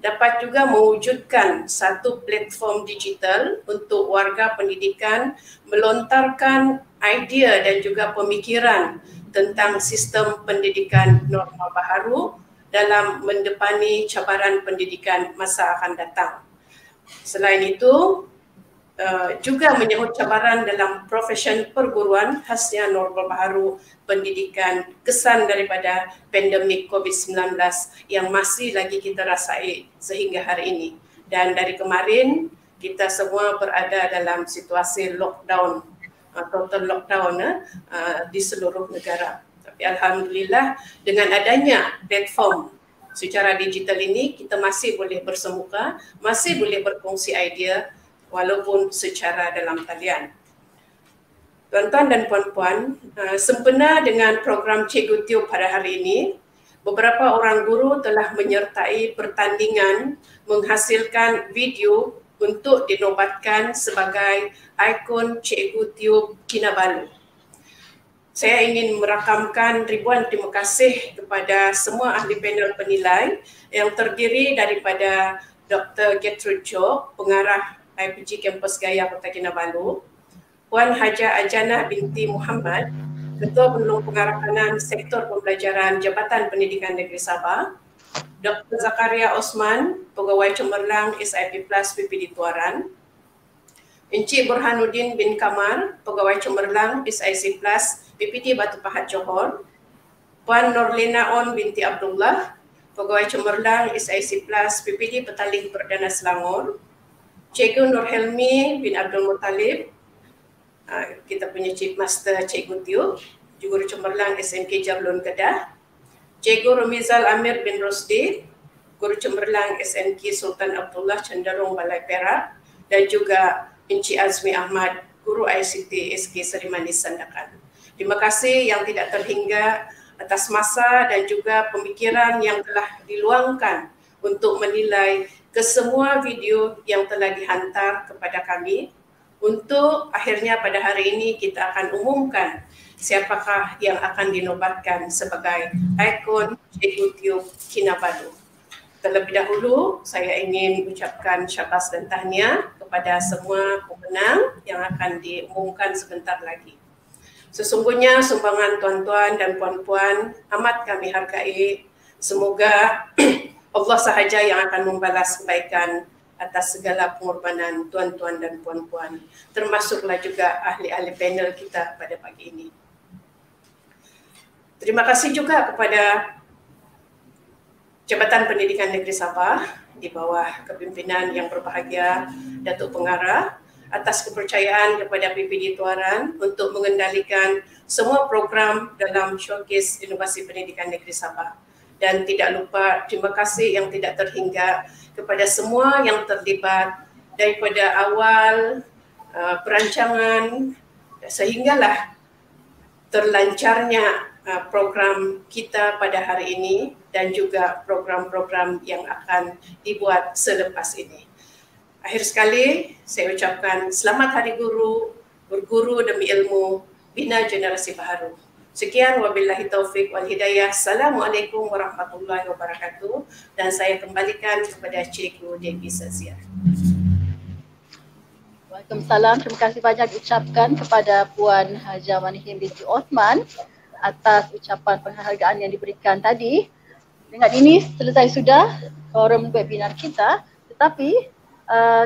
Speaker 4: dapat juga mewujudkan satu platform digital untuk warga pendidikan melontarkan idea dan juga pemikiran tentang sistem pendidikan norma baharu dalam mendepani cabaran pendidikan masa akan datang. Selain itu, juga menyahut cabaran dalam profesion perguruan khasnya norma baharu pendidikan kesan daripada pandemik COVID-19 yang masih lagi kita rasai sehingga hari ini. Dan dari kemarin kita semua berada dalam situasi lockdown, total lockdown di seluruh negara. Tapi alhamdulillah dengan adanya platform secara digital ini kita masih boleh bersemuka, masih boleh berkongsi idea walaupun secara dalam talian. Tuan-tuan dan puan-puan, sempena dengan program Cikgu Tube pada hari ini, beberapa orang guru telah menyertai pertandingan menghasilkan video untuk dinobatkan sebagai ikon Cikgu Tube Kinabalu. Saya ingin merakamkan ribuan terima kasih kepada semua ahli panel penilai yang terdiri daripada Dr. Gertrude Chok, pengarah IPG Kampus Gaya Kota Kinabalu, Puan Haja Ajana binti Muhammad, Ketua Penolong Pengarah Kanan Sektor Pembelajaran Jabatan Pendidikan Negeri Sabah, Dr. Zakaria Osman, Pegawai Cemerlang SIP Plus PPD Tuaran, Encik Burhanuddin bin Kamar, Pegawai Cemerlang SIC Plus PPD Batu Pahat Johor, Puan Norlina On binti Abdullah, Pegawai Cemerlang SIC Plus PPD Petaling Perdana Selangor, Cikgu Nur Helmi bin Abdul Muttalib, kita punya Chief Master Cikgu Tube, Guru Cemerlang SMK Jablon Kedah, Cikgu Rumizal Amir bin Rosdi, Guru Cemerlang SMK Sultan Abdullah Cenderung Balai Perak, dan juga Encik Azmi Ahmad, Guru ICT SK Seri Manis Sandakan. Terima kasih yang tidak terhingga atas masa dan juga pemikiran yang telah diluangkan untuk menilai kesemua video yang telah dihantar kepada kami. Untuk akhirnya pada hari ini kita akan umumkan siapakah yang akan dinobatkan sebagai ikon Cikgu Tube Kinabalu. Terlebih dahulu saya ingin ucapkan syabas dan tahniah kepada semua pemenang yang akan diumumkan sebentar lagi. Sesungguhnya sumbangan tuan-tuan dan puan-puan amat kami hargai. Semoga Allah sahaja yang akan membalas kebaikan atas segala pengorbanan tuan-tuan dan puan-puan, termasuklah juga ahli-ahli panel kita pada pagi ini. Terima kasih juga kepada Jabatan Pendidikan Negeri Sabah di bawah kepimpinan yang berbahagia Datuk Pengarah atas kepercayaan kepada PPD Tuaran untuk mengendalikan semua program dalam Showcase Inovasi Pendidikan Negeri Sabah. Dan tidak lupa terima kasih yang tidak terhingga kepada semua yang terlibat daripada awal perancangan sehinggalah terlancarnya program kita pada hari ini dan juga program-program yang akan dibuat selepas ini. Akhir sekali saya ucapkan selamat Hari Guru, berguru demi ilmu, bina generasi baharu. Sekian, wabillahi taufiq wal hidayah. Assalamualaikum warahmatullahi wabarakatuh. Dan saya kembalikan kepada Cikgu Devi Sazia.
Speaker 1: Waalaikumsalam. Terima kasih banyak diucapkan kepada Puan Haja Manihim binti Osman atas ucapan penghargaan yang diberikan tadi. Dengan ini selesai sudah forum webinar kita, tetapi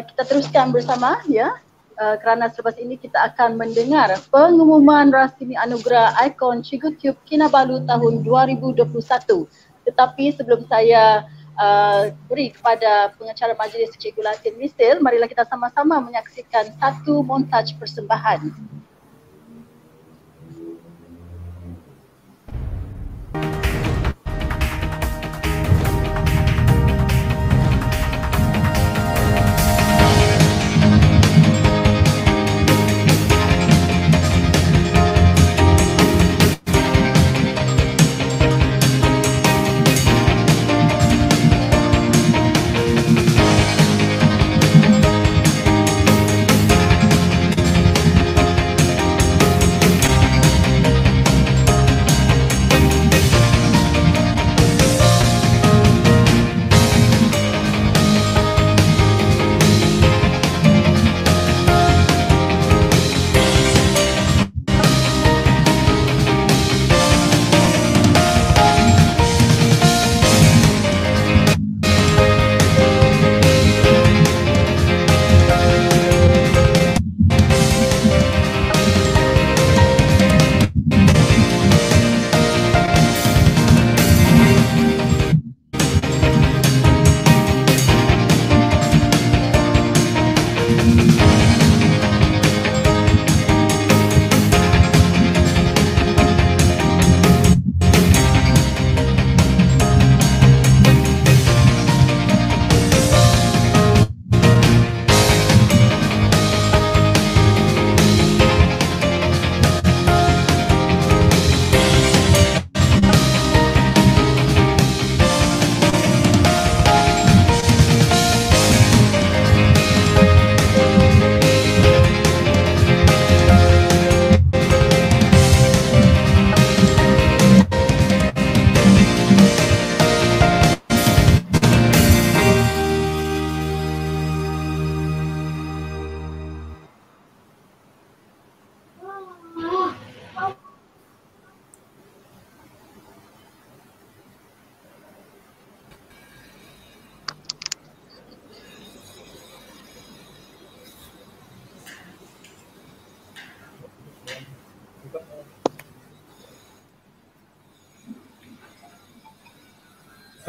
Speaker 1: kita teruskan bersama ya. Kerana selepas ini kita akan mendengar pengumuman rasmi anugerah ikon Cikgu Tube Kinabalu tahun 2021. Tetapi sebelum saya beri kepada pengacara majlis Cikgu Latin Misil, marilah kita sama-sama menyaksikan satu montaj persembahan.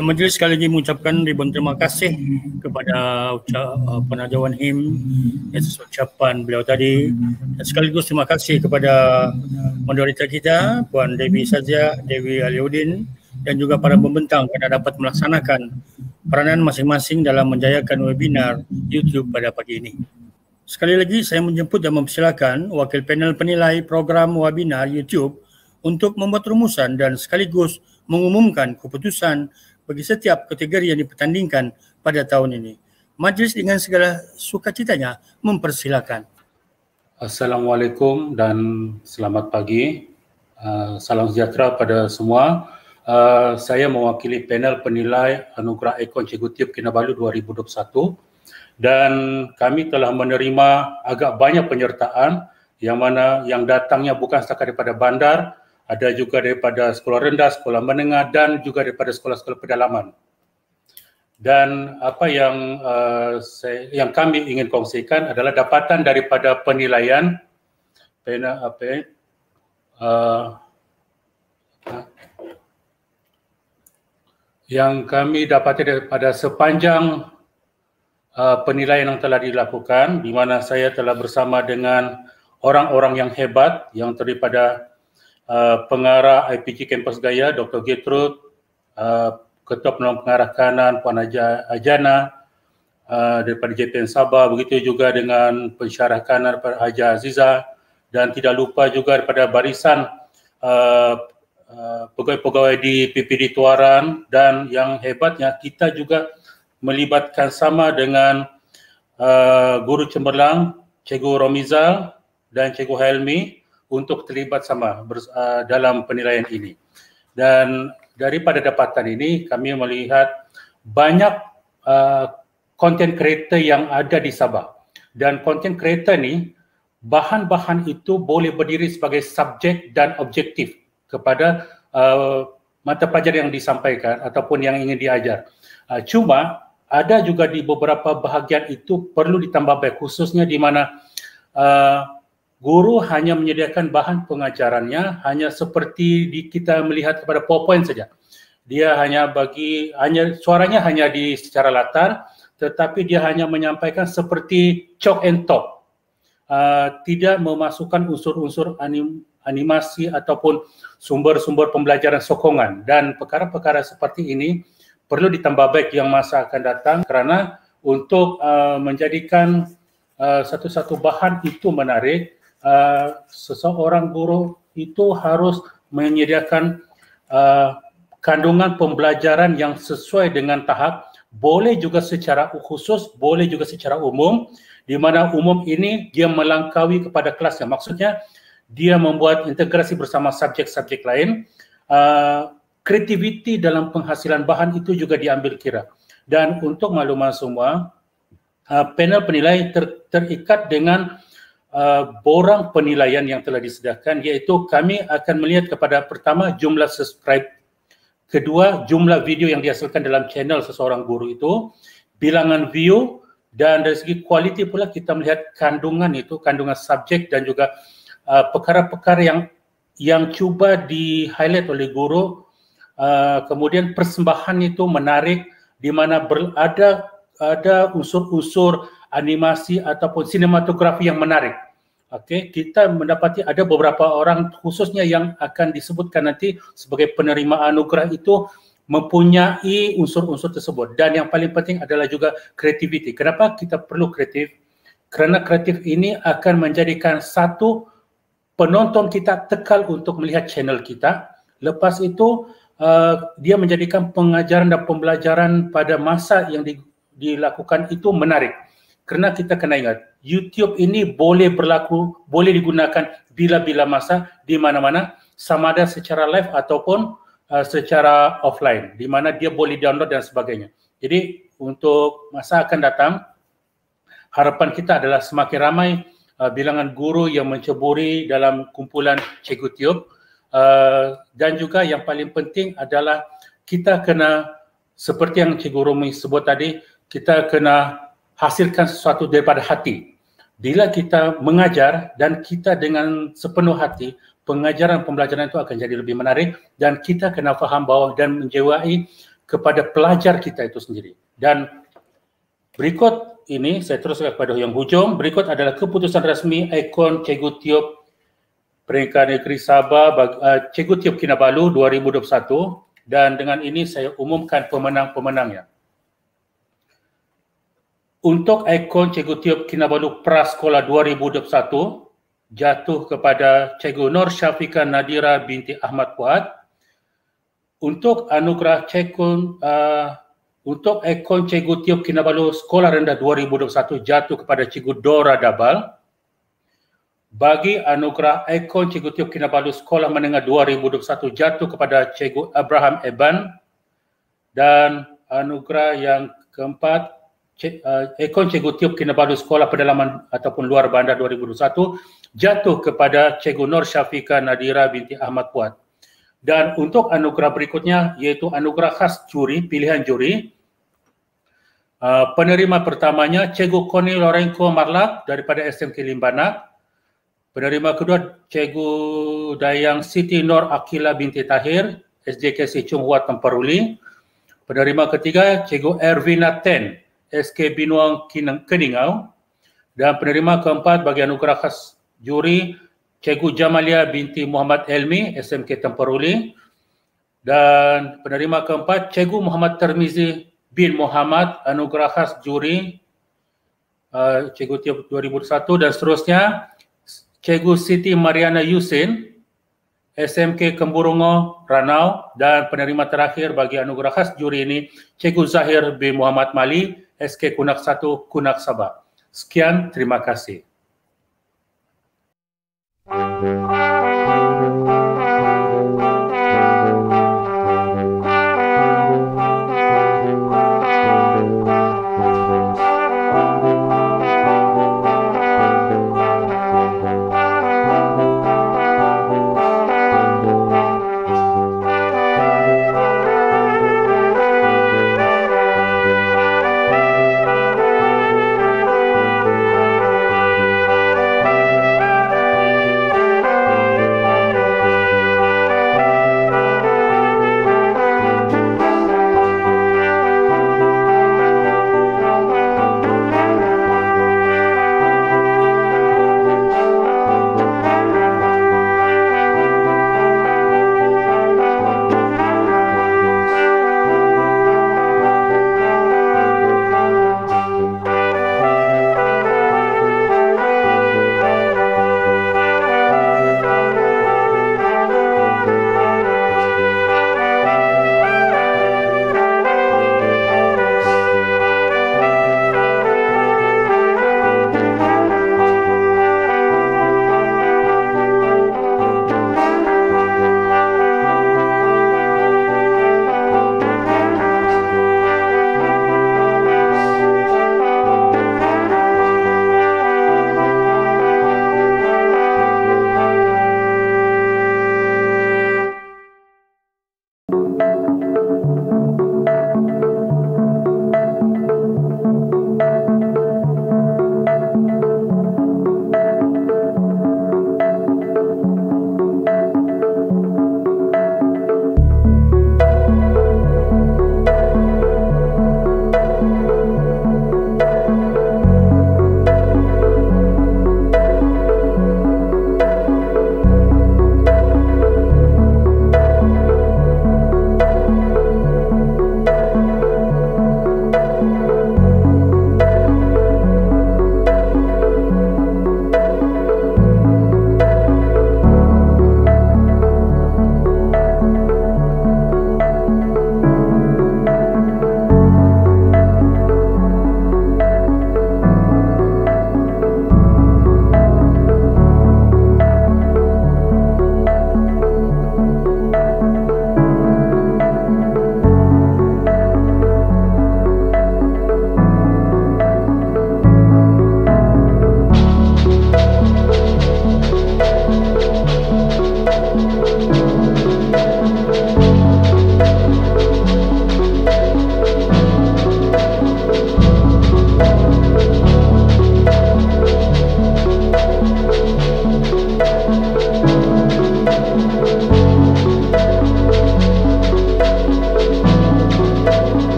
Speaker 5: Majlis sekali lagi mengucapkan ribuan terima kasih kepada penajauan HIM atas ucapan beliau tadi, dan sekaligus terima kasih kepada moderator kita Puan Devi Sazia, Dewi Aliuddin, dan juga para pembentang kerana dapat melaksanakan peranan masing-masing dalam menjayakan webinar YouTube pada pagi ini. Sekali lagi saya menjemput dan mempersilakan wakil panel penilai program webinar YouTube untuk membuat rumusan dan sekaligus mengumumkan keputusan bagi setiap kategori yang dipertandingkan pada tahun ini. Majlis dengan segala sukacitanya mempersilakan.
Speaker 6: Assalamualaikum dan selamat pagi. Salam sejahtera pada semua. Saya mewakili panel penilai Anugerah Ikon Cikgu Tiub Kinabalu 2021 dan kami telah menerima agak banyak penyertaan yang datangnya bukan setakat daripada bandar, ada juga daripada sekolah rendah, sekolah menengah dan juga daripada sekolah-sekolah pedalaman. Dan apa yang kami ingin kongsikan adalah dapatan daripada penilaian yang kami dapati daripada sepanjang penilaian yang telah dilakukan, di mana saya telah bersama dengan orang-orang yang hebat yang terdiri pada pengarah IPG Kampus Gaya, Dr. Gertrude, Ketua Penolong Pengarah Kanan, Puan Ajana daripada JPN Sabah, begitu juga dengan pensyarah kanan daripada Haja Aziza, dan tidak lupa juga daripada barisan pegawai-pegawai di PPD Tuaran, dan yang hebatnya kita juga melibatkan sama dengan Guru Cemerlang, Cikgu Romizal dan Cikgu Helmi untuk terlibat sama dalam penilaian ini. Dan daripada dapatan ini kami melihat banyak content creator yang ada di Sabah, dan content creator ni bahan-bahan itu boleh berdiri sebagai subjek dan objektif kepada mata pelajaran yang disampaikan ataupun yang ingin diajar. Cuma ada juga di beberapa bahagian itu perlu ditambah baik, khususnya di mana guru hanya menyediakan bahan pengajarannya hanya seperti kita melihat kepada PowerPoint saja. Dia suaranya hanya secara latar, tetapi dia hanya menyampaikan seperti chalk and talk. Tidak memasukkan unsur-unsur animasi ataupun sumber-sumber pembelajaran sokongan, dan perkara-perkara seperti ini perlu ditambah baik yang masa akan datang, kerana untuk menjadikan satu-satu bahan itu menarik, seseorang guru itu harus menyediakan kandungan pembelajaran yang sesuai dengan tahap, boleh juga secara khusus, boleh juga secara umum, di mana umum ini dia melangkaui kepada kelasnya. Maksudnya dia membuat integrasi bersama subjek-subjek lain. Kreativiti dalam penghasilan bahan itu juga diambil kira. Dan untuk makluman semua, panel penilai terikat dengan borang penilaian yang telah disediakan, iaitu kami akan melihat kepada pertama jumlah subscribe, kedua jumlah video yang dihasilkan dalam channel seseorang guru itu, bilangan view, dan dari segi kualiti pula kita melihat kandungan subjek dan juga perkara-perkara yang cuba di-highlight oleh guru. Kemudian persembahan itu menarik, di mana ada unsur-unsur animasi ataupun sinematografi yang menarik. Okey, kita mendapati ada beberapa orang khususnya yang akan disebutkan nanti sebagai penerima anugerah itu mempunyai unsur-unsur tersebut, dan yang paling penting adalah juga kreativiti. Kenapa kita perlu kreatif? Kerana kreatif ini akan menjadikan satu penonton kita tekal untuk melihat channel kita. Lepas itu dia menjadikan pengajaran dan pembelajaran pada masa yang dilakukan itu menarik. Kerana kita kena ingat, YouTube ini boleh digunakan bila-bila masa, di mana-mana, sama ada secara live ataupun secara offline, di mana dia boleh download dan sebagainya. Jadi untuk masa akan datang, harapan kita adalah semakin ramai bilangan guru yang menceburi dalam kumpulan Cikgu Tiub, dan juga yang paling penting adalah kita kena, seperti yang Cikgu Rumi sebut tadi, kita kena hasilkan sesuatu daripada hati. Bila kita mengajar dan kita dengan sepenuh hati, pengajaran pembelajaran itu akan jadi lebih menarik, dan kita kena faham bahawa dan menjiwai kepada pelajar kita itu sendiri. Dan berikut ini saya teruskan kepada yang hujung. Berikut adalah keputusan resmi Ikon Cikgu Tiup Peringkat Negeri Sabah Cikgu Tiup Kinabalu 2021, dan dengan ini saya umumkan pemenang-pemenangnya. Untuk Ikon Cikgu Tiup Kinabalu Prasekolah 2021 jatuh kepada Cikgu Nur Syafiqah Nadira binti Ahmad Fuad. Untuk anugerah untuk Ikon Cikgu Tiup Kinabalu Sekolah Rendah 2021 jatuh kepada Cikgu Dora Dabal. Bagi anugerah Ikon Cikgu Tiup Kinabalu Sekolah Menengah 2021 jatuh kepada Cikgu Abraham Eban. Dan anugerah yang keempat, Ikon Cikgu Tiup Kinabalu Sekolah Pedalaman ataupun Luar Bandar 2021 jatuh kepada Cikgu Nur Syafiqah Nadira binti Ahmad Fuad. Dan untuk anugerah berikutnya iaitu anugerah khas juri, pilihan juri. Penerima pertamanya Cikgu Koni Lorenko Marlak daripada SMK Limbanak. Penerima kedua Cikgu Dayang Siti Nur Akila binti Tahir, SJKC Chung Hua Temperuli. Penerima ketiga Cikgu Ervina Ten, SK Binuang Keningau. Dan penerima keempat bagi anugerah khas juri Cikgu Jamalia binti Muhammad Elmi, SMK Temperuli. Dan penerima keempat Cikgu Muhammad Termizi bin Muhammad, anugerah khas juri Cikgu Tiup 2021, dan seterusnya Cikgu Siti Mariana Yusin, SMK Kemburungo, Ranau. Dan penerima terakhir bagi anugerah khas juri ini Cikgu Zahir bin Muhammad Mali, SK Kunak 1, Kunak Sabah. Sekian, terima kasih.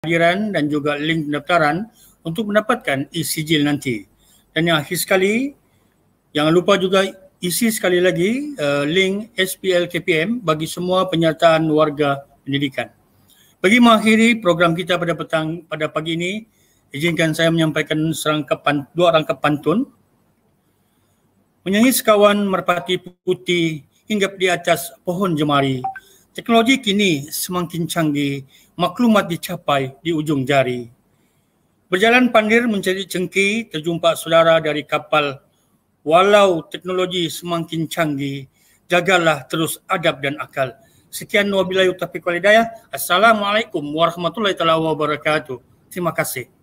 Speaker 5: kehadiran dan juga link pendaftaran untuk mendapatkan e-sijil nanti. Dan yang akhir sekali, jangan lupa juga isi sekali lagi link SPL KPM bagi semua penyertaan warga pendidikan. Bagi mengakhiri program kita pada pagi ini, izinkan saya menyampaikan dua rangkap pantun. Menyanyi sekawan merpati putih hingga di atas pohon jemari. Teknologi kini semakin canggih, maklumat dicapai di ujung jari. Berjalan pandir mencari cengki, terjumpa saudara dari kapal. Walau teknologi semakin canggih, jagalah terus adab dan akal. Sekian wabillahi taufiq wal hidayah. Assalamualaikum warahmatullahi wabarakatuh. Terima kasih.